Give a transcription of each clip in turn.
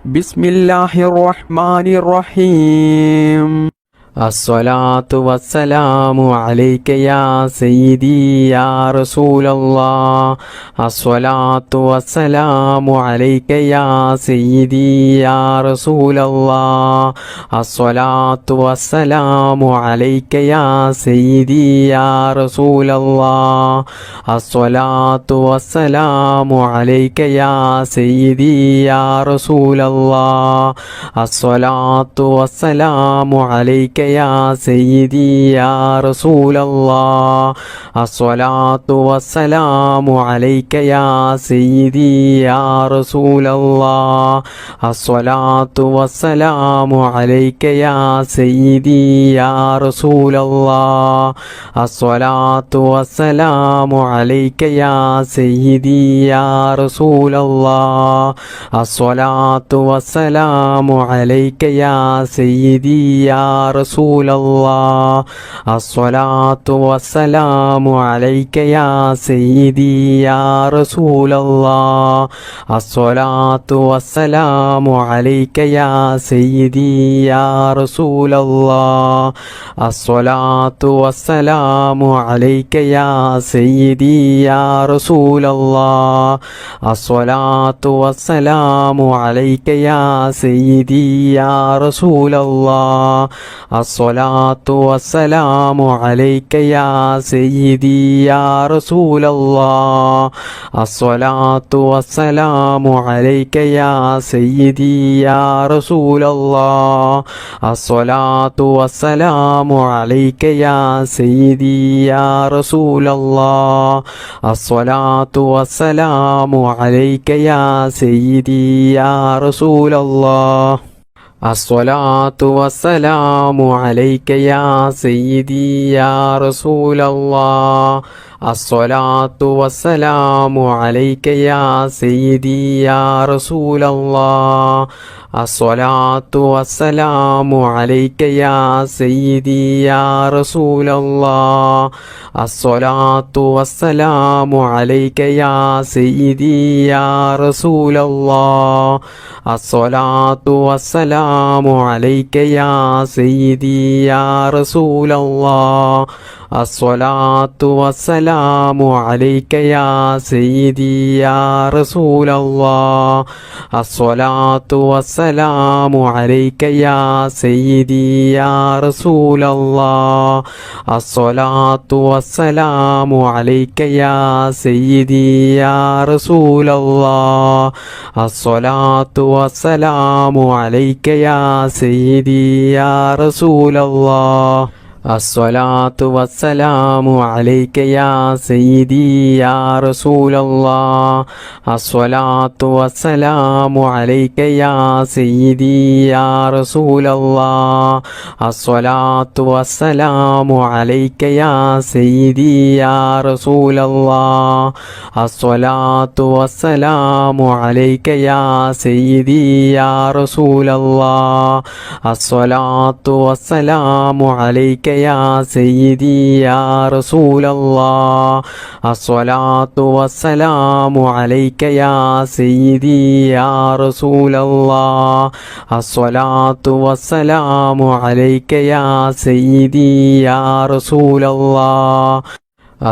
ബിസ്മില്ലാഹിർ റഹ്മാനിർ റഹീം. അസ്സലാത്തു വസ്സലാമു അലൈക യാ സയ്യിദി യാ റസൂലല്ലാഹ്. അസ്സലാത്തു വസ്സലാമു അലൈക യാ സയ്യിദി യാ റസൂലല്ലാഹ്. അസ്സലാത്തു വസ്സലാമു അലൈക യാ സയ്യിദി യാ റസൂലല്ലാഹ്. അസ്സലാത്തു വസ്സലാമു അലൈക യാ സയ്യിദി യാ റസൂലല്ലാഹ്. അസ്സലാത്തു വസ്സലാമു അലൈക യാ സയ്യിദി യാ റസൂലല്ലാഹ്. അസ്സലാത്തു വസ്സലാമു അലൈക യാ സയ്യിദി യാ റസൂലല്ലാഹ്. അസ്സലാത്തു വസ്സലാമു അലൈക യാ സയ്യിദി യാ റസൂലല്ലാഹ്. അസ്സലാത്തു വസ്സലാമു അലൈക യാ സയ്യിദി യാ റസൂലല്ലാഹ്. അസ്സലാത്തു വസ്സലാമു അലൈക യാ സയ്യിദി യാ റസൂലല്ലാഹ്. അസ്സലാത്തു വസ്സലാമു അലൈക യാ സയ്യിദി യാ റസൂലല്ലാഹ്. അസ്സലാത്തു വസ്സലാമു അലൈക യാ സയ്യിദി യാ റസൂലല്ലാഹ്. അസ്സലാത്തു വസ്സലാമു അലൈക യാ സയ്യിദി യാ റസൂലല്ലാഹ്. അസ്സലാത്തു വസ്സലാമു അലൈക യാ സയ്യിദി യാ റസൂലല്ലാഹ്. അസ്സലാത്തു വസ്സലാമു അലൈക യാ സയ്യിദി യാ റസൂലല്ലാഹ്. അസ്സലാത്തു വസ്സലാമു അലൈക യാ സയ്യിദി യാ റസൂലല്ലാഹ്. അസ്സലാത്തു വസ്സലാമു അലൈക യാ സയ്യിദി യാ റസൂലല്ലാഹ്. അസ്സലാത്തു വസ്സലാമു അലൈക യാ സയ്യിദി യാ റസൂലല്ലാഹ്. അസ്സലാത്തു വസ്സലാമു അലൈക യാ സയ്യിദി യാ റസൂലല്ലാഹ്. അസ്സലാത്തു വസ്സലാമു അലൈക യാ സയ്യിദി യാ റസൂലല്ലാഹ്. അസ്സലാത്തു വസ്സലാമു അലൈക യാ സയ്യിദി യാ റസൂലല്ലാഹ്. അസ്സലാത്തു വസ്സലാമു അലൈക യാ സയ്യിദി യാ റസൂലല്ലാഹ്. അസ്സലാത്തു വസ്സലാമു അലൈക യാ സയ്യിദി യാ റസൂലല്ലാഹ്. അസ്സലാത്തു വസ്സലാമു അലൈക യാ സയ്യിദി യാ റസൂലല്ലാഹ്. അസ്സലാത്തു വസ്സലാമു അലൈക യാ സയ്യിദി യാ റസൂലല്ലാഹ്. അസ്സലാത്തു വസ്സലാമു അലൈക യാ സയ്യിദി യാ റസൂലല്ലാഹ്. അസ്സലാത്തു വസ്സലാമു അലൈക യാ സയ്യിദി യാ റസൂലല്ലാഹ്. അസ്സലാത്തു വസ്സലാമു അലൈക യാ സയ്യിദി യാ റസൂലല്ലാഹ്. അസ്സലാത്തു വസ്സലാമു അലൈക യാ സയ്യിദി യാ റസൂലല്ലാഹ്. അസ്സലാത്തു വസ്സലാമു അലൈക യാ സയ്യിദി യാ റസൂലല്ലാഹ്. അസ്സലാത്തു വസ്സലാമു അലൈക യാ സയ്യിദി യാ റസൂലല്ലാഹ്. അസ്സലാത്തു വസ്സലാമു അലൈക യാ സയ്യിദി യാ റസൂലല്ലാഹ്. അസ്സലാത്തു വസ്സലാമു അലൈക യാ സയ്യിദി യാ റസൂലല്ലാഹ്. അസ്സലാത്തു വസ്സലാമു അലൈക യാ സയ്യിദി യാ റസൂലല്ലാഹ്.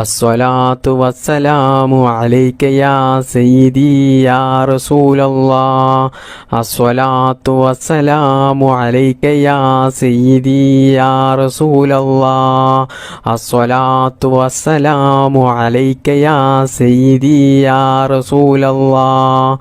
അസ്സലാത്തു വസ്സലാമു അലൈക യാ സയ്യിദി യാ റസൂലല്ലാഹ്. അസ്സലാത്തു വസ്സലാമു അലൈക യാ സയ്യിദി യാ റസൂലല്ലാഹ്. അസ്സലാത്തു വസ്സലാമു അലൈക യാ സയ്യിദി യാ റസൂലല്ലാഹ്.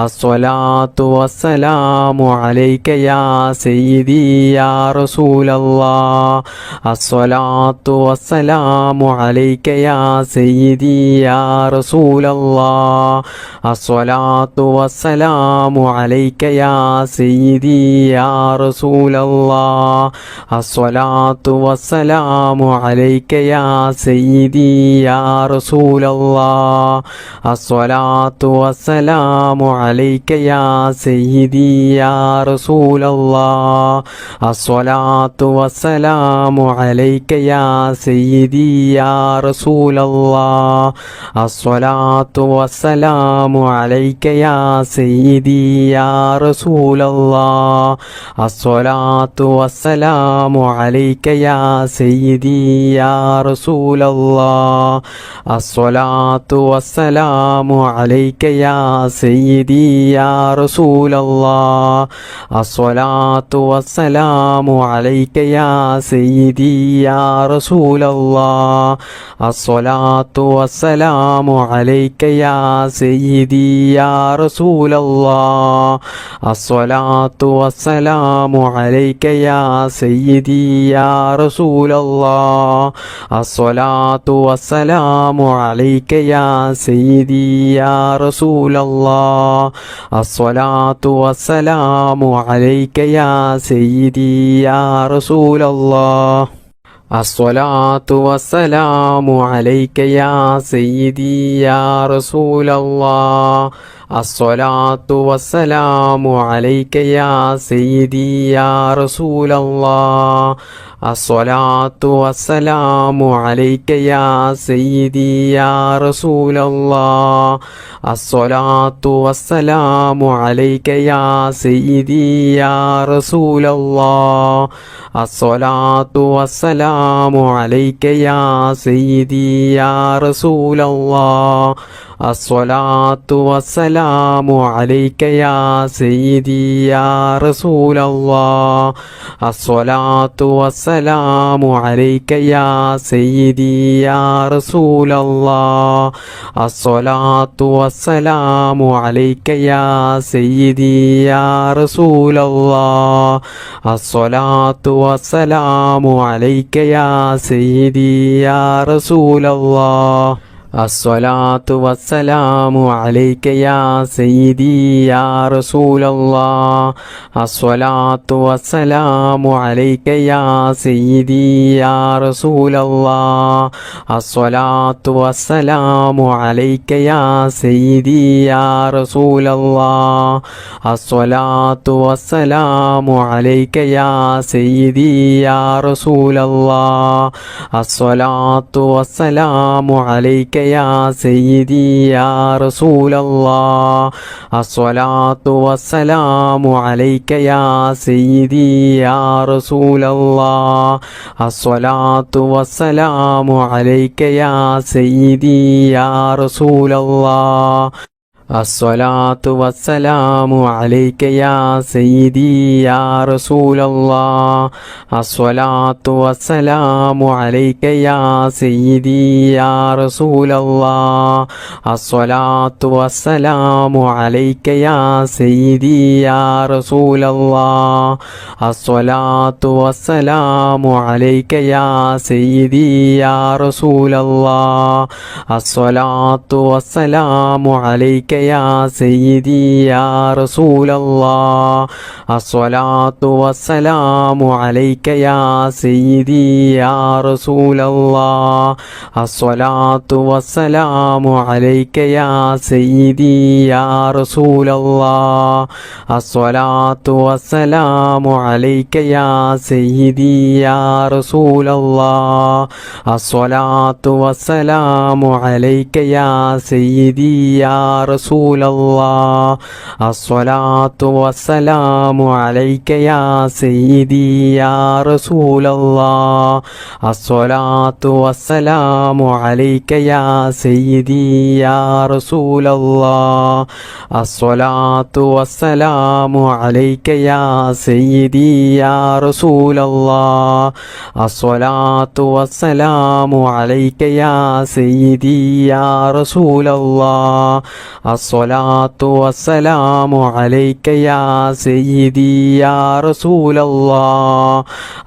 അസ്സലാത്തു വസ്സലാമു അലൈക യാ സയ്യിദി യാ റസൂലല്ലാഹ്. അസ്സലാത്തു വസ്സലാമു അലൈക യാ സയ്യിദി യാ റസൂലല്ലാഹ്. അസ്സലാത്തു വസ്സലാമു അലൈക യാ സയ്യിദി യാ റസൂലല്ലാഹ്. അസ്സലാത്തു വസ്സലാമു അലൈക യാ സയ്യിദി യാ റസൂലല്ലാഹ്. അസ്സലാത്തു വസ്സലാമു അലൈക യാ സയ്യിദി യാ റസൂലല്ലാഹ്. അസ്സലാത്തു വസ്സലാമു അലൈക യാ സയ്യിദി യാ റസൂലല്ലാഹ്. റസൂലല്ലാഹ് അസ്സലാത്തു വസ്സലാമു അലൈക യാ സയ്യിദി യാ റസൂലല്ലാഹ് അസ്സലാത്തു വസ്സലാമു അലൈക യാ സയ്യിദി യാ റസൂലല്ലാഹ് അസ്സലാത്തു വസ്സലാമു അലൈക യാ സയ്യിദി യാ റസൂലല്ലാഹ് അസ്സലാത്തു വസ്സലാമു അലൈക യാ സയ്യിദി യാ റസൂലല്ലാഹ് അസ്സലാത്തു വസ്സലാമു അലൈക യാ സയ്യിദി യാ റസൂലല്ലാഹ് അസ്സലാത്തു വസ്സലാമു അലൈക യാ സയ്യിദി യാ റസൂലല്ലാഹ് അസ്സലാത്തു വസ്സലാമു അലൈക യാ സയ്യിദി യാ റസൂലല്ലാഹ് അസ്സലാത്തു വസ്സലാമു അലൈക യാ സയ്യിദി യാ റസൂലല്ലാഹ് അസ്സലാത്തു വസ്സലാമു അലൈക യാ സയ്യിദി യാ റസൂലല്ലാഹ് അസ്സലാത്തു വസ്സലാമു അലൈക യാ സയ്യിദി യാ റസൂലല്ലാഹ് അസ്സലാത്തു വസ്സലാമു അലൈക യാ സയ്യിദി യാ റസൂലല്ലാഹ് അസ്സലാത്തു വസ്സലാമു അലൈക യാ സയ്യിദി യാ റസൂലല്ലാഹ് അസ്സലാത്തു വസ്സലാമു അലൈക യാ സയ്യിദി യാ റസൂലല്ലാഹ് അസ്സലാത്തു വസ്സലാമു അലൈക യാ സയ്യിദി യാ റസൂലല്ലാഹ് അസ്സലാത്തു വസ്സലാമു അലൈക യാ സയ്യിദി യാ റസൂലല്ലാഹ് അസ്സലാത്തു വസ്സലാമു അലൈക യാ സയ്യിദി യാ റസൂലല്ലാഹ് അസ്സലാത്തു വസ്സലാമു അലൈക യാ സയ്യിദി യാ റസൂലല്ലാഹ് അസ്സലാത്തു വസ്സലാമു അലൈക യാ സയ്യിദി യാ റസൂലല്ലാഹ് അസ്സലാത്തു വസ്സലാമു അലൈക യാ സയ്യിദി യാ റസൂലല്ലാഹ് അസ്സലാത്തു വസ്സലാമു അലൈക യാ സയ്യിദി യാ റസൂലല്ലാഹ് അസ്സലാത്തു വസ്സലാമു അലൈക യാ സയ്യിദി യാ റസൂലല്ലാഹ് അസ്സലാത്തു വസ്സലാമു അലൈക യാ സയ്യിദി യാ റസൂലല്ലാഹ് അസ്സലാത്തു വസ്സലാമു അലൈക യാ സയ്യിദി യാ റസൂലല്ലാഹ് അസ്സലാത്തു വസ്സലാമു അലൈക യാ സയ്യിദി യാ റസൂലല്ലാഹ് അസ്സലാത്തു വസ്സലാമു അലൈക യാ സയ്യിദി യാ റസൂലല്ലാഹ് അസ്സലാത്തു വസ്സലാമു അലൈക യാ സയ്യിദി യാ റസൂലല്ലാഹ് അസ്സലാത്തു വസ്സലാമു അലൈക യാ സയ്യിദി യാ റസൂലല്ലാഹ് അസ്സലാത്തു വസ്സലാമു അലൈക യാ സയ്യിദി യാ റസൂലല്ലാഹ് അസ്സലാത്തു വസ്സലാമു അലൈക യാ സയ്യിദി യാ റസൂലല്ലാഹ് അസ്സലാത്തു വസ്സലാമു അലൈക യാ സയ്യിദി യാ റസൂലല്ലാഹ് അസ്സലാത്തു വസ്സലാമു അലൈക യാ സയ്യിദി യാ റസൂലല്ലാഹ് അസ്സലാത്തു വസ്സലാമു അലൈക യാ സയ്യിദി യാ റസൂലല്ലാഹ് അസ്സലാത്തു വസ്സലാമു അലൈക യാ സയ്യിദി യാ റസൂലല്ലാഹ് അസ്സലാത്തു വസ്സലാമു അലൈക യാ സയ്യിദി യാ റസൂലല്ലാഹ് അസ്സലാത്തു വസ്സലാമു അലൈക യാ സയ്യിദി യാ റസൂലല്ലാഹ് അസ്സലാത്തു വസ്സലാമു അലൈക യാ സയ്യിദി യാ റസൂലല്ലാഹ് അസ്സലാത്തു വസ്സലാമു അലൈക യാ സയ്യിദി യാ റസൂലല്ലാഹ് അസ്സലാത്തു വസ്സലാമു അലൈക യാ സയ്യിദി യാ റസൂലല്ലാഹ്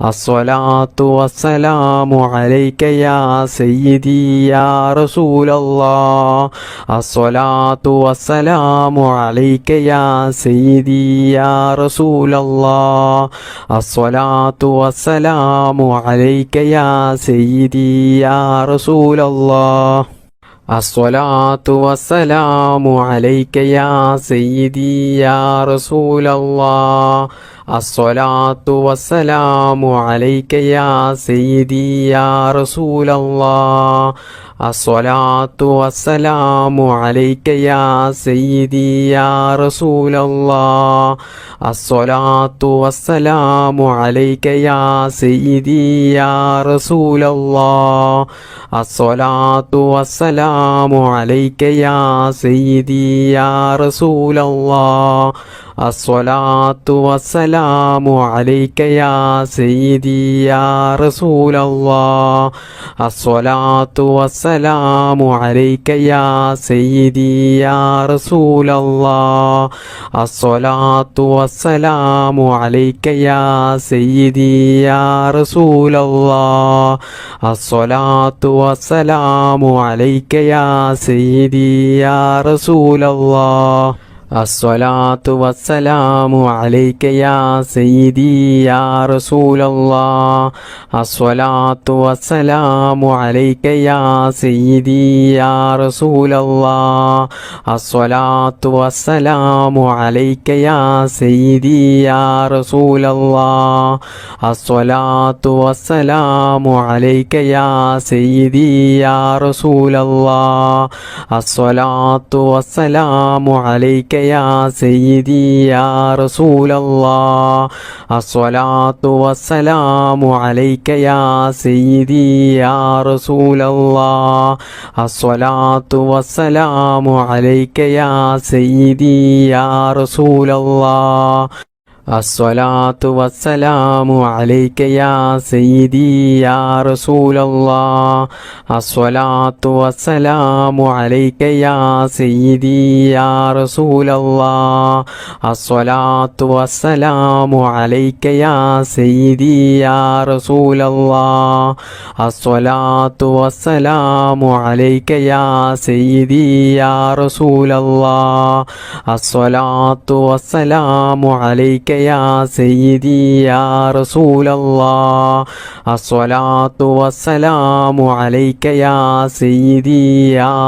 അസ്സലാത്തു വസ്സലാമു അലൈക യാ സയ്യിദി യാ റസൂലല്ലാഹ് അസ്സലാത്തു വസ്സലാമു അലൈക യാ സയ്യിദി യാ റസൂലല്ലാഹ് അസ്സലാത്തു വസ്സലാമു അലൈക യാ സയ്യിദി യാ റസൂലല്ലാഹ് അസ്സലാത്തു വസ്സലാമു അലൈക യാ സയ്യിദി യാ റസൂലല്ലാഹ് അസ്സലാത്തു വസ്സലാമു അലൈക യാ സയ്യിദി യാ റസൂലല്ലാഹ് അസ്സലാത്തു വസ്സലാമു അലൈക യാ സയ്യിദി യാ റസൂലല്ലാഹ് അസ്സലാത്തു വസ്സലാമു അലൈക യാ സയ്യിദി യാ റസൂലല്ലാഹ് അസ്സലാത്തു വസ്സലാമു അലൈക യാ സയ്യിദി യാ റസൂലല്ലാഹ് അസ്സലാത്തു വസ്സലാമു അലൈക യാ സയ്യിദി യാ റസൂലല്ലാഹ് അസ്സലാത്തു വസ്സലാമു അലൈക യാ സയ്യിദി യാ റസൂലല്ലാഹ് അസ്സലാത്തു വസ്സലാമു അലൈക യാ സയ്യിദി യാ റസൂലല്ലാഹ് അസ്സലാത്തു വസ്സലാമു അലൈക യാ സയ്യിദി യാ റസൂലല്ലാഹ് അസ്സലാത്തു വസ്സലാമു അലൈക യാ സയ്യിദി യാ റസൂലല്ലാഹ് അസ്സലാത്തു വസ്സലാമു അലൈക യാ സയ്യിദി യാ റസൂലല്ലാഹ് അസ്സലാത്തു വസ്സലാമു അലൈക യാ സയ്യിദി യാ റസൂലല്ലാഹ് അസ്സലാത്തു വസ്സലാമു അലൈക യാ സയ്യിദി യാ റസൂലല്ലാഹ് അസ്സലാത്തു വസ്സലാമു അലൈക യാ സയ്യിദി യാ റസൂലല്ലാഹ് അസ്സലാത്തു വസ്സലാമു അലൈക യാ സയ്യിദി യാ റസൂലല്ലാഹ് അസ്സലാത്തു വസ്സലാമു അലൈക യാ സയ്യിദി യാ റസൂലല്ലാഹ് അസ്സലാത്തു വസ്സലാമു അലൈക യാ സയ്യിദി യാ റസൂലല്ലാഹ് അസ്സലാത്തു വസ്സലാമു അലൈക യാ സയ്യിദി യാ റസൂലല്ലാഹ് അസ്സലാത്തു വസ്സലാമു അലൈക യാ സയ്യിദി യാ റസൂലല്ലാഹ് അസ്സലാത്തു വസ്സലാമു അലൈക യാ സയ്യിദി യാ റസൂലല്ലാഹ് അസ്സലാത്തു വസ്സലാമു അലൈക യാ സയ്യിദി യാ റസൂലല്ലാഹ് അസ്സലാത്തു വസ്സലാമു അലൈക യാ സയ്യിദി യാ റസൂലല്ലാഹ് അസ്സലാത്തു വസ്സലാമു അലൈക യാ സയ്യിദി യാ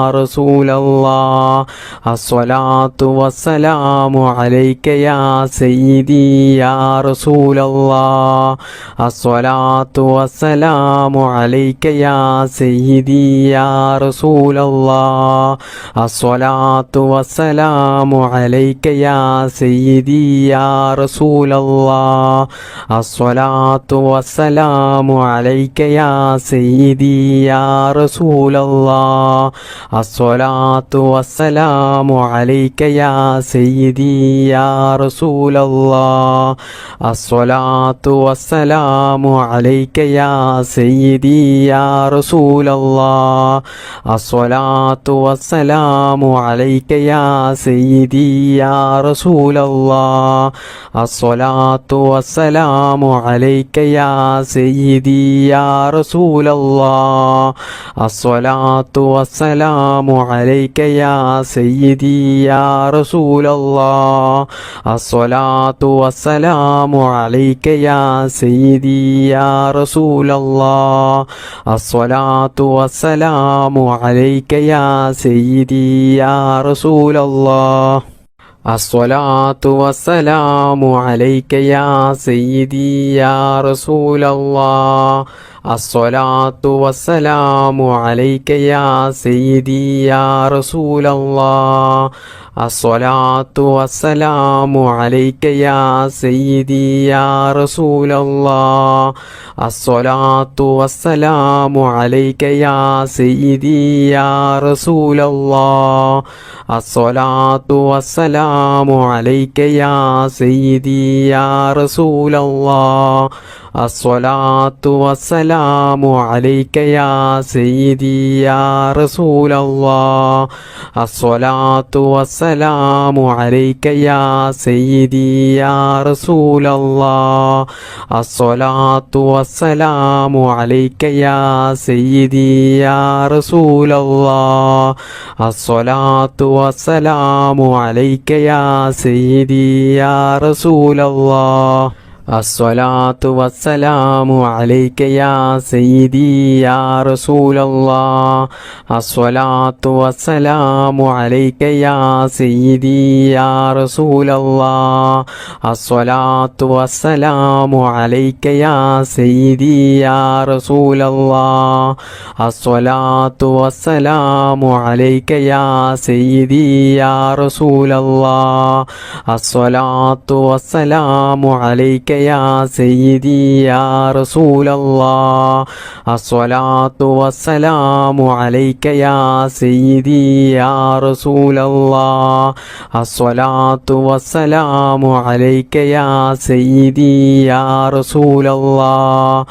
റസൂലല്ലാഹ് അസ്സലാത്തു വസ്സലാമു അലൈക യാ സയ്യിദി യാ റസൂലല്ലാഹ് അസ്സലാത്തു വസ്സലാമു അലൈക യാ സയ്യിദി യാ റസൂലല്ലാഹ് അസ്സലാത്തു വസ്സലാമു അലൈക യാ സയ്യിദി യാ റസൂലല്ലാഹ് അസ്സലാത്തു വസ്സലാമു അലൈക യാ സയ്യിദി യാ റസൂലല്ലാഹ് അസ്സലാത്തു വസ്സലാമു അലൈക യാ സയ്യിദി യാ റസൂലല്ലാഹ് അസ്സലാത്തു വസ്സലാമു അലൈക യാ സയ്യിദി യാ റസൂലല്ലാഹ് അസ്സലാത്തു വസ്സലാമു അലൈക യാ സയ്യിദി യാ റസൂലല്ലാഹ് അസ്സലാത്തു വസ്സലാമു അലൈക യാ സയ്യിദി യാ റസൂലല്ലാഹ് അസ്സലാത്തു വസ്സലാമു അലൈക യാ സയ്യിദി യാ റസൂലല്ലാഹ് അസ്സലാത്തു വസ്സലാമു അലൈക യാ സയ്യിദി യാ റസൂലല്ലാഹ് അസ്സലാത്തു വസ്സലാമു അലൈക യാ സയ്യിദി യാ റസൂലല്ലാഹ് അസ്സലാത്തു വസ്സലാമു അലൈക യാ സയ്യിദി യാ റസൂലല്ലാഹ് അസ്സലാത്തു വസ്സലാമു അലൈക യാ സയ്യിദി യാ റസൂലല്ലാഹ് അസ്സലാത്തു വസ്സലാമു അലൈക യാ സയ്യിദി യാ റസൂലല്ലാഹ് അസ്സലാത്തു വസ്സലാമു അലൈക യാ സയ്യിദി യാ റസൂലല്ലാഹ് അസ്സലാത്തു വസ്സലാമു അലൈക യാ സയ്യിദി യാ റസൂലല്ലാഹ് അസ്സലാത്തു വസ്സലാമു അലൈക യാ സയ്യിദി യാ റസൂലല്ലാഹ് അസ്സലാത്തു വസ്സലാമു അലൈക യാ സയ്യിദി യാ റസൂലല്ലാഹ് അസ്സലാത്തു വസ്സലാമു അലൈക യാ സയ്യിദി യാ റസൂലല്ലാഹ് الصلاة والسلام عليك يا سيدي يا رسول الله الصلاة والسلام عليك يا سيدي يا رسول الله الصلاة والسلام عليك يا سيدي يا رسول الله الصلاة والسلام عليك يا سيدي يا رسول الله الصلاة والسلام عليك يا سيدي يا رسول الله الصلاة والسلام عليك يا سيدي يا رسول الله الصلاة والسلام عليك يا سيدي يا رسول الله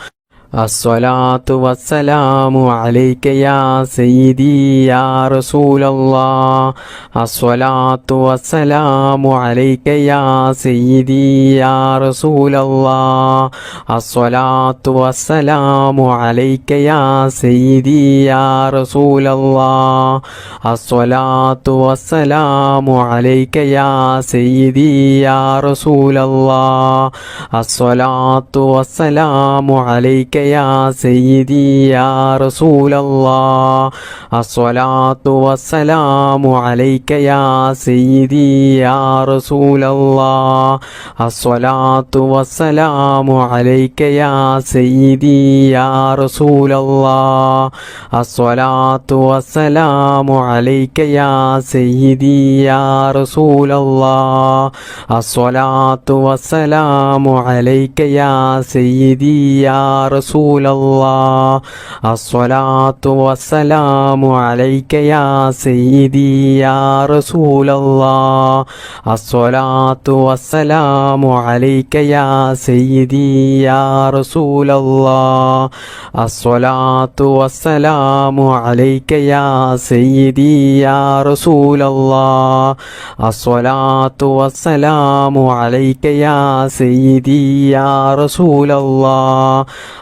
الصلاة والسلام عليك يا سيدي يا رسول الله الصلاة والسلام عليك يا سيدي يا رسول الله الصلاة والسلام عليك يا سيدي يا رسول الله الصلاة والسلام عليك يا سيدي يا رسول الله الصلاة والسلام عليك يا سيدي يا رسول الله الصلاة والسلام عليك يا سيدي يا رسول الله الصلاة والسلام عليك يا سيدي يا رسول الله الصلاة والسلام عليك يا سيدي يا رسول الله الصلاة والسلام عليك يا سيدي يا رسول الله الصلاة والسلام عليك يا سيدي يا رسول الله الصلاة والسلام عليك يا سيدي يا رسول الله الصلاة والسلام عليك يا سيدي يا رسول الله الصلاة والسلام عليك يا سيدي يا رسول الله الصلاة والسلام عليك يا سيدي يا رسول الله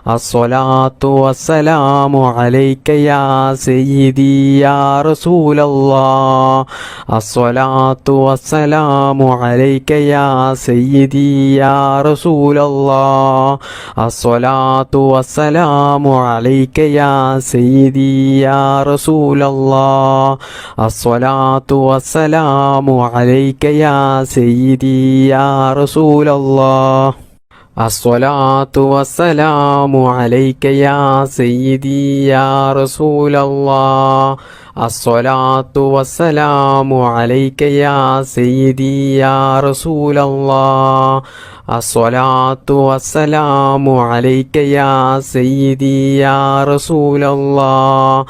الصلاة والسلام عليك يا سيدي يا رسول الله الصلاة والسلام عليك يا سيدي يا رسول الله الصلاة والسلام عليك يا سيدي يا رسول الله الصلاة والسلام عليك يا سيدي يا رسول الله الصلاة والسلام عليك يا سيدي يا رسول الله الصلاة والسلام عليك يا سيدي يا رسول الله الصلاة والسلام عليك يا سيدي يا رسول الله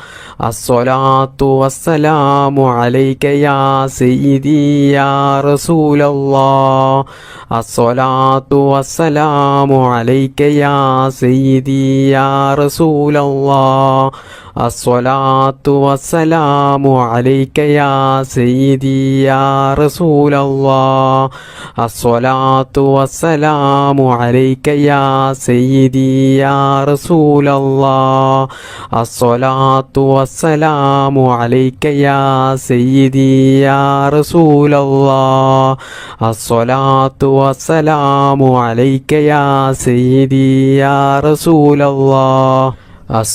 الصلاة والسلام عليك يا سيدي يا رسول الله الصلاة والسلام عليك يا سيدي يا رسول الله الصلاة والسلام عليك يا سيدي يا رسول الله الصلاة والسلام عليك يا سيدي يا رسول الله الصلاة والسلام عليك يا سيدي يا رسول الله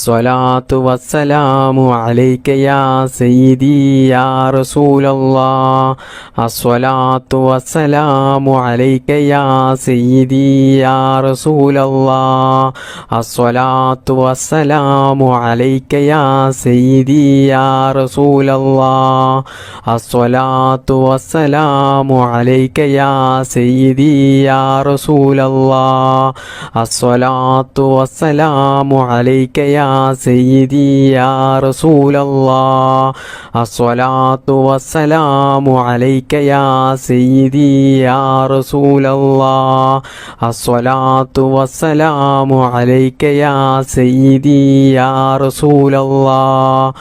الصلاة والسلام عليك يا سيدي يا رسول الله الصلاة والسلام عليك يا سيدي يا رسول الله الصلاة والسلام عليك يا سيدي يا رسول الله الصلاة والسلام عليك يا سيدي يا رسول الله الصلاة والسلام عليك يا سيدي يا رسول الله الصلاة والسلام عليك يا سيدي يا رسول الله الصلاة والسلام عليك يا سيدي يا رسول الله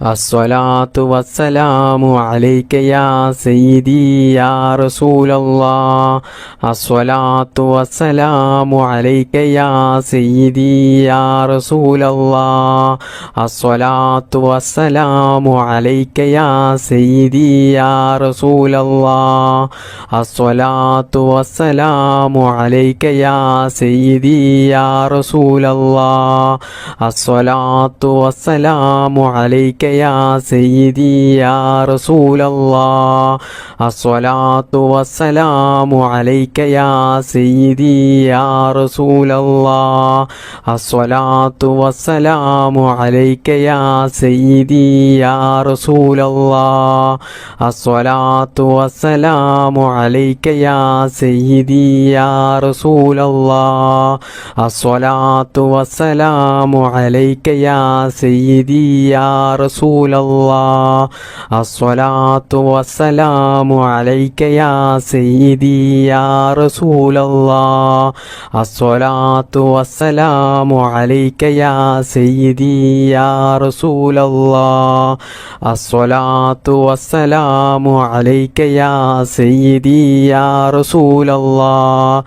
الصلاة والسلام عليك يا سيدي يا رسول الله الصلاة والسلام عليك يا سيدي يا رسول الله الصلاة والسلام عليك يا سيدي يا رسول الله الصلاة والسلام عليك يا سيدي يا رسول الله الصلاة والسلام عليك يا سيدي يا رسول الله الصلاة والسلام عليك يا سيدي يا رسول الله الصلاة والسلام عليك يا سيدي يا رسول الله الصلاة والسلام عليك يا سيدي يا رسول الله الصلاة والسلام عليك يا سيدي يا رسول الله الصلاة والسلام عليك يا سيدي يا رسول الله الصلاة والسلام عليك يا سيدي يا رسول الله الصلاة والسلام عليك يا سيدي يا رسول الله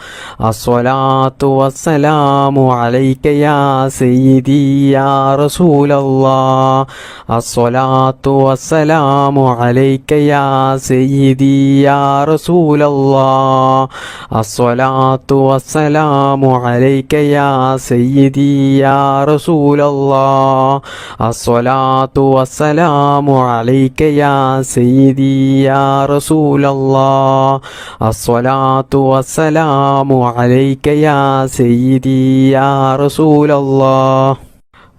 الصلاة والسلام عليك يا سيدي يا رسول الله الصلاة والسلام عليك يا سيدي يا رسول الله الصلاة والسلام عليك يا سيدي يا رسول الله الصلاة والسلام عليك يا سيدي يا رسول الله الصلاة والسلام عليك يا سيدي يا رسول الله الصلاة والسلام عليك يا سيدي يا رسول الله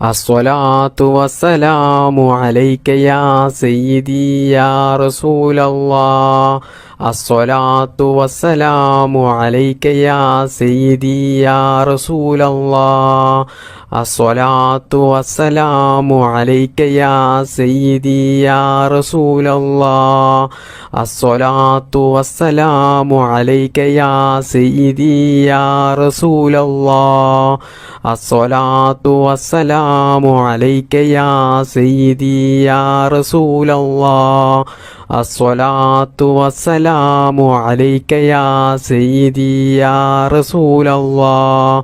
الصلاة والسلام عليك يا سيدي يا رسول الله الصلاة والسلام عليك يا سيدي يا رسول الله الصلاة والسلام عليك يا سيدي يا رسول الله الصلاة والسلام عليك يا سيدي يا رسول الله الصلاة والسلام عليك يا سيدي يا رسول الله الصلاة والسلام عليك يا سيدي يا رسول الله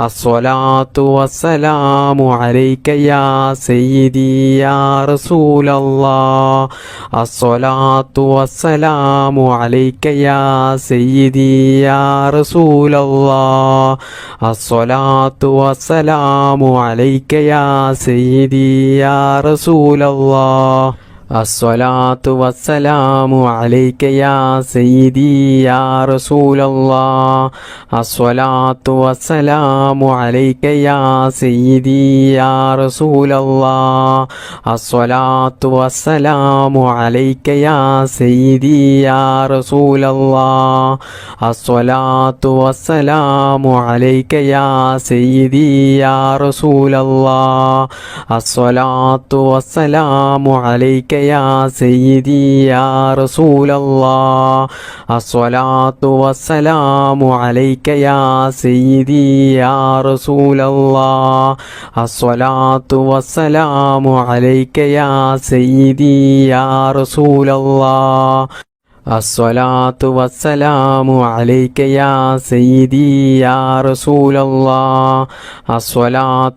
الصلاة والسلام عليك يا سيدي يا رسول الله الصلاة والسلام عليك يا سيدي يا رسول الله الصلاة والسلام عليك يا سيدي يا رسول الله الصلاة والسلام عليك يا سيدي يا رسول الله الصلاة والسلام عليك يا سيدي يا رسول الله الصلاة والسلام عليك يا سيدي يا رسول الله الصلاة والسلام عليك يا سيدي يا رسول الله الصلاة والسلام عليك يا سيدي يا رسول الله الصلاة والسلام عليك يا سيدي يا رسول الله الصلاة والسلام عليك يا سيدي يا رسول الله الصلاة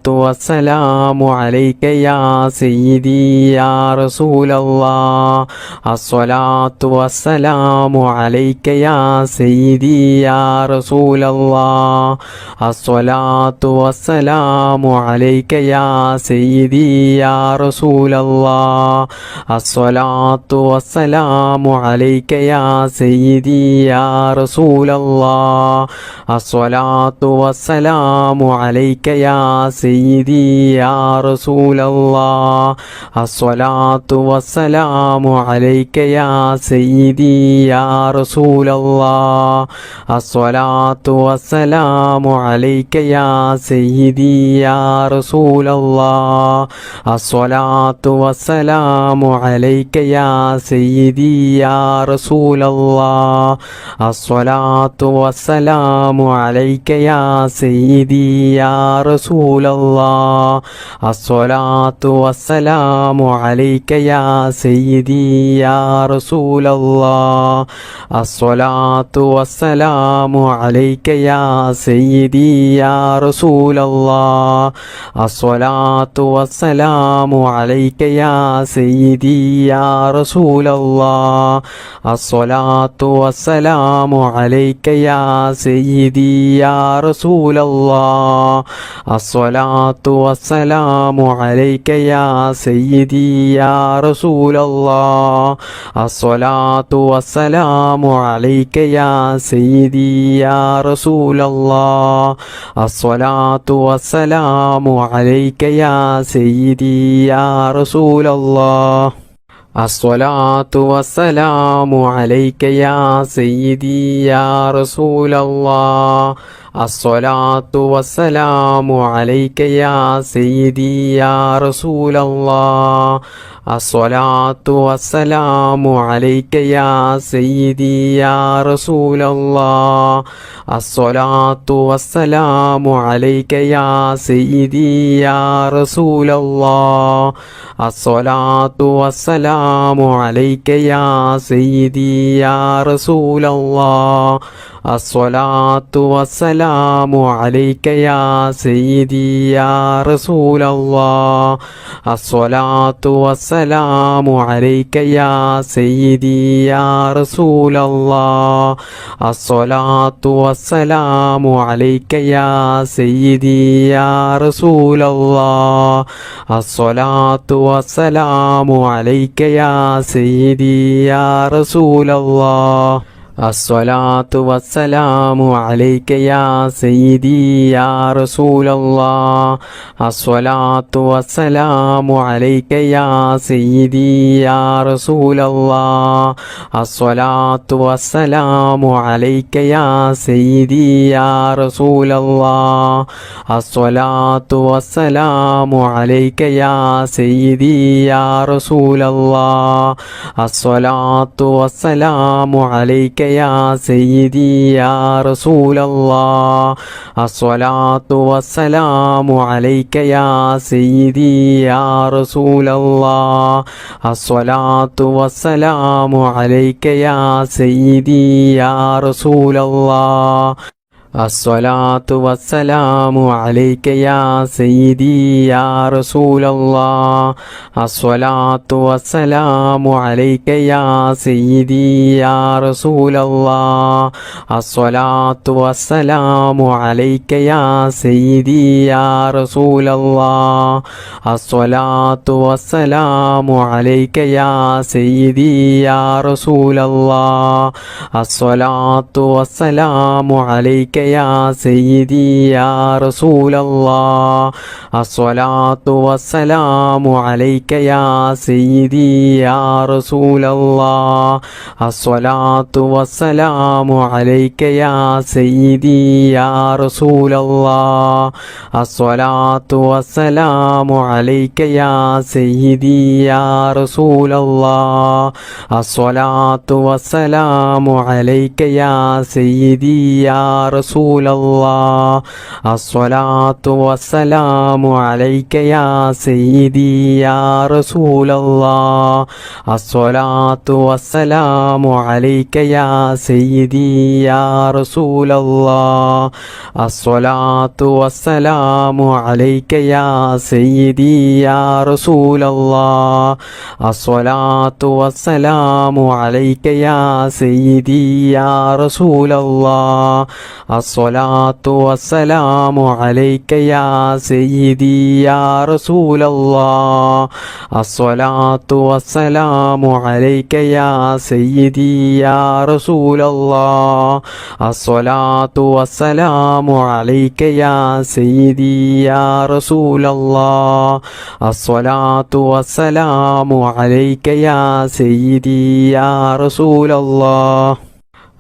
والسلام عليك يا سيدي يا رسول الله الصلاة والسلام عليك يا سيدي يا رسول الله الصلاة والسلام عليك يا سيدي يا رسول الله الصلاة والسلام عليك يا سيدي يا رسول الله الصلاة والسلام عليك يا سيدي يا رسول الله الصلاة والسلام عليك يا سيدي يا رسول الله الصلاة والسلام عليك يا سيدي يا رسول الله الصلاة والسلام عليك يا سيدي يا رسول رسول الله الصلاة والسلام عليك يا سيدي يا رسول الله الصلاة والسلام عليك يا سيدي يا رسول الله الصلاة والسلام عليك يا سيدي يا رسول الله الصلاة والسلام عليك يا سيدي يا رسول الله الصلاة والسلام عليك يا سيدي يا رسول الله الصلاة والسلام عليك يا سيدي يا رسول الله الصلاة والسلام عليك يا سيدي يا رسول الله الصلاة والسلام عليك يا سيدي يا رسول الله الصلاة والسلام عليك يا سيدي يا رسول الله الصلاة والسلام عليك يا سيدي يا رسول الله الصلاة والسلام عليك يا سيدي يا رسول الله الصلاة والسلام عليك يا سيدي يا رسول الله الصلاة والسلام عليك يا سيدي يا رسول الله الصلاة والسلام عليك يا سيدي يا رسول الله الصلاة والسلام عليك يا سيدي يا رسول الله الصلاة والسلام عليك يا سيدي يا رسول الله الصلاة والسلام عليك يا سيدي يا رسول الله الصلاة والسلام عليك يا سيدي يا رسول الله الصلاة والسلام عليك يا سيدي يا رسول الله الصلاة والسلام عليك يا سيدي يا رسول الله الصلاة والسلام عليك يا سيدي يا رسول الله الصلاة والسلام عليك يا سيدي يا رسول الله الصلاة والسلام عليك يا سيدي يا رسول الله الصلاة والسلام عليك يا سيدي يا رسول الله الصلاة والسلام عليك يا سيدي يا رسول الله الصلاة والسلام عليك يا سيدي يا رسول الله الصلاة والسلام عليك يا سيدي يا رسول الله الصلاة والسلام عليك يا سيدي يا رسول الله الصلاة والسلام عليك يا سيدي يا رسول الله الصلاة والسلام عليك يا سيدي يا رسول الله الصلاة والسلام عليك يا سيدي يا رسول الله الصلاة والسلام عليك يا سيدي يا رسول الله الصلاة والسلام عليك يا سيدي يا رسول الله الصلاة والسلام عليك يا سيدي يا رسول الله الصلاة والسلام عليك يا سيدي يا رسول الله الصلاة والسلام عليك يا سيدي يا رسول الله الصلاة والسلام عليك يا سيدي يا رسول الله الصلاة والسلام عليك يا سيدي يا رسول الله الصلاة والسلام عليك يا سيدي يا رسول الله الصلاة والسلام عليك يا سيدي يا رسول الله الصلاة والسلام عليك يا سيدي يا رسول الله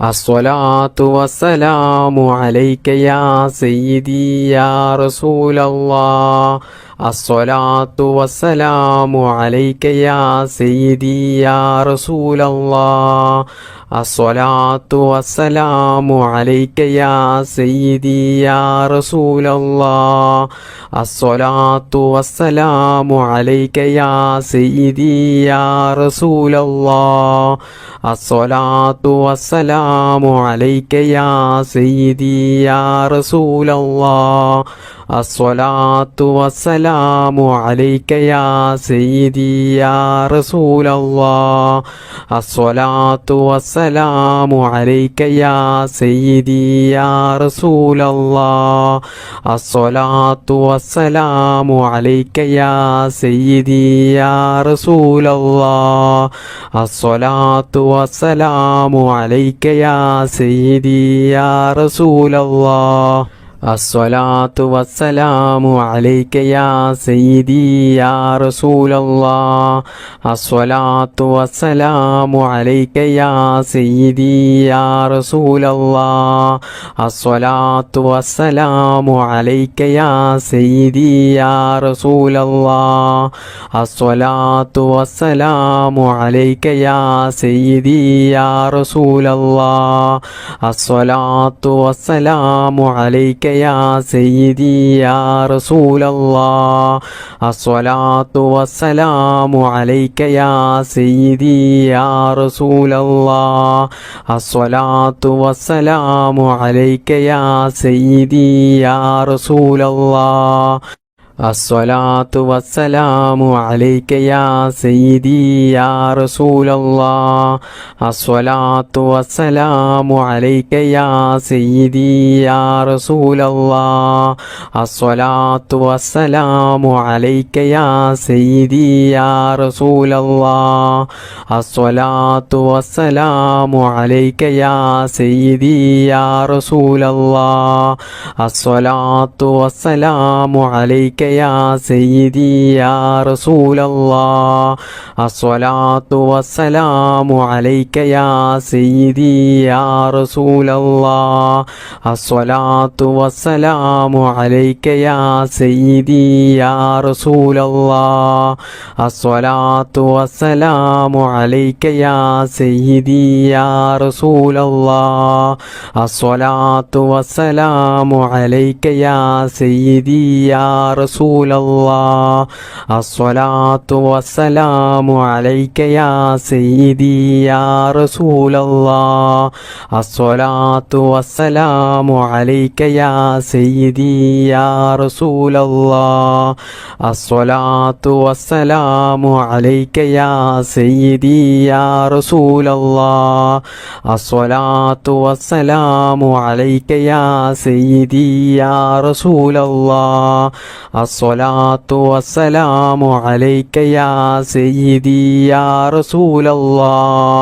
الصلاة والسلام عليك يا سيدي يا رسول الله الصلاة والسلام عليك يا سيدي يا رسول الله الصلاة والسلام عليك يا سيدي يا رسول الله الصلاة والسلام عليك يا سيدي يا رسول الله الصلاة والسلام عليك يا سيدي يا رسول الله الصلاة والسلام عليك يا سيدي يا رسول الله الصلاة والسلام عليك يا سيدي يا رسول الله الصلاة والسلام عليك يا سيدي يا رسول الله الصلاة والسلام عليك يا سيدي يا رسول الله الصلاة والسلام عليك يا سيدي يا رسول الله الصلاة والسلام عليك يا سيدي يا رسول الله الصلاة والسلام عليك يا سيدي يا رسول الله الصلاة والسلام عليك يا سيدي يا رسول الله الصلاة والسلام عليك يا سيدي يا رسول الله الصلاة والسلام عليك يا سيدي يا رسول الله الصلاة والسلام عليك يا سيدي يا رسول الله الصلاة والسلام عليك يا سيدي يا رسول الله الصلاة والسلام عليك يا سيدي يا رسول الله الصلاة والسلام عليك يا سيدي يا رسول الله الصلاة والسلام عليك يا سيدي يا رسول الله الصلاة والسلام عليك يا سيدي يا رسول الله الصلاة والسلام عليك يا سيدي يا رسول الله الصلاة والسلام عليك يا سيدي يا رسول الله الصلاة والسلام عليك يا سيدي يا رسول الله الصلاة والسلام عليك يا سيدي يا رسول الله الصلاة والسلام عليك يا سيدي يا رسول الله الصلاة والسلام عليك يا سيدي يا رسول الله الصلاة والسلام عليك يا سيدي يا رسول الله الصلاة والسلام عليك يا سيدي يا رسول الله الصلاة والسلام عليك يا سيدي يا رسول الله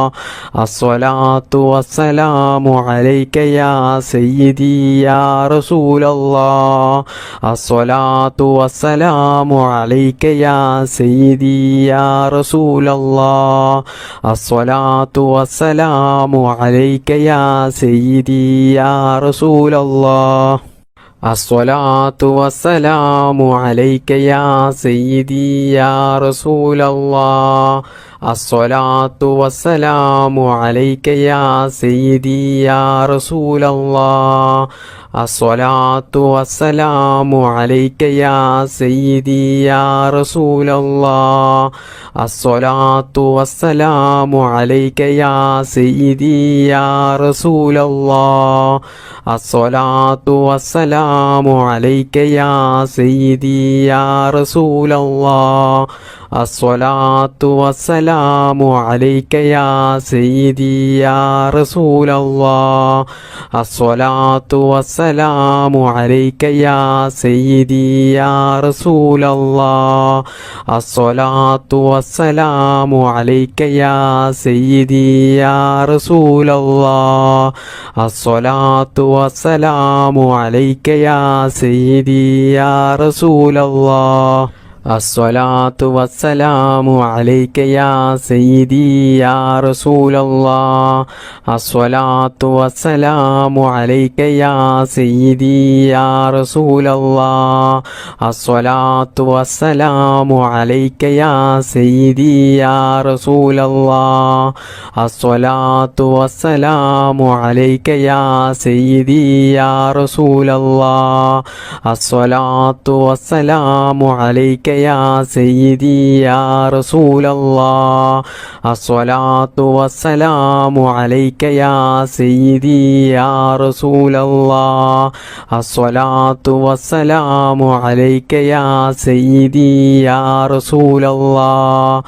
الصلاة والسلام عليك يا سيدي يا رسول الله الصلاة والسلام عليك يا سيدي يا رسول الله الصلاة والسلام عليك يا سيدي يا رسول الله الصلاة والسلام عليك يا سيدي يا رسول الله الصلاة والسلام عليك يا سيدي يا رسول الله الصلاة والسلام عليك يا سيدي يا رسول الله الصلاة والسلام عليك يا سيدي يا رسول الله الصلاة والسلام عليك يا سيدي يا رسول الله الصلاة والسلام عليك يا سيدي يا رسول الله الصلاة والسلام عليك يا سيدي يا رسول الله الصلاة والسلام عليك يا سيدي يا رسول الله الصلاة والسلام عليك يا سيدي يا رسول الله الصلاة والسلام عليك يا سيدي يا رسول الله. الصلاة والسلام عليك يا سيدي يا رسول الله. الصلاة والسلام عليك يا سيدي يا رسول الله. الصلاة والسلام عليك يا سيدي يا رسول الله. الصلاة والسلام عليك يا سيدي يا رسول الله. الصلاة والسلام عليك يا سيدي يا رسول الله. الصلاة والسلام عليك يا سيدي يا رسول الله.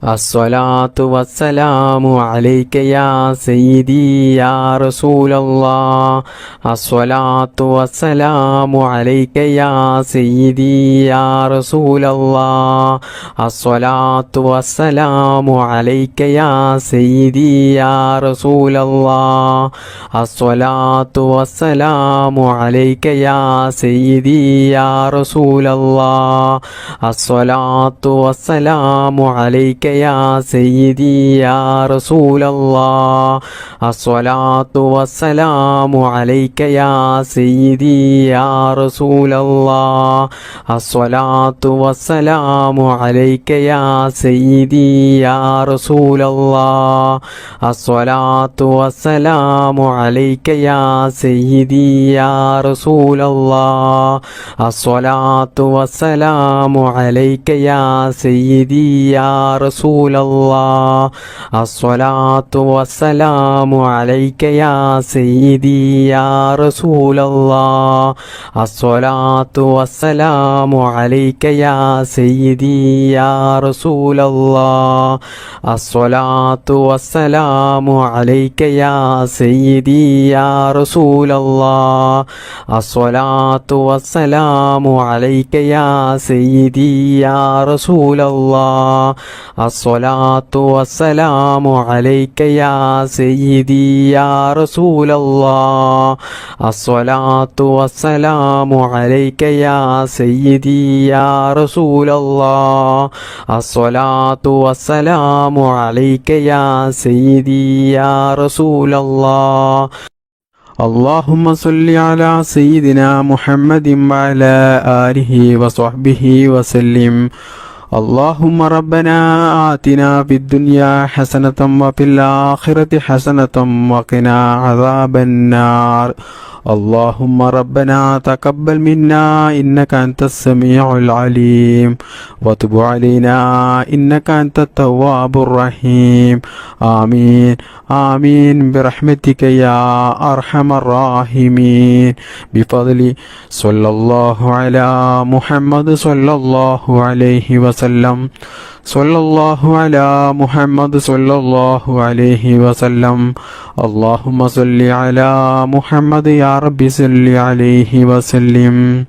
الصلاة والسلام عليك يا سيدي يا رسول الله. الصلاة والسلام عليك يا سيدي يا رسول الله. الصلاة والسلام عليك يا سيدي يا رسول الله. الصلاة والسلام عليك يا سيدي يا رسول الله. الصلاة والسلام عليك يا سيدي يا رسول الله. الصلاة والسلام عليك يا سيدي يا رسول الله. الصلاة والسلام عليك يا سيدي يا رسول الله. الصلاة والسلام عليك يا سيدي يا رسول الله. الصلاة والسلام عليك يا سيدي يا رسول الله. الصلاة والسلام عليك يا سيدي يا رسول الله. الصلاة والسلام عليك يا سيدي يا رسول الله. الصلاة والسلام عليك يا سيدي يا رسول الله. الصلاة والسلام عليك يا سيدي يا رسول الله. الصلاة والسلام عليك يا سيدي يا رسول الله. الصلاة والسلام عليك يا سيدي يا رسول الله. الصلاة والسلام عليك يا سيدي يا رسول الله. اللهم صل على سيدنا محمد وعلى آله وصحبه وسلم. اللهم ربنا آتنا في الدنيا حسنة وفي الآخرة حسنة وقنا عذاب النار. اللهم ربنا تقبل منا إنك أنت السميع العليم وتب علينا إنك أنت التواب الرحيم. آمين آمين برحمتك يا أرحم الراحمين. بفضل صلى الله على محمد صلى الله عليه وسلم. صلى الله على محمد صلى الله عليه وسلم. اللهم صل على محمد يا رب صل عليه وسلم.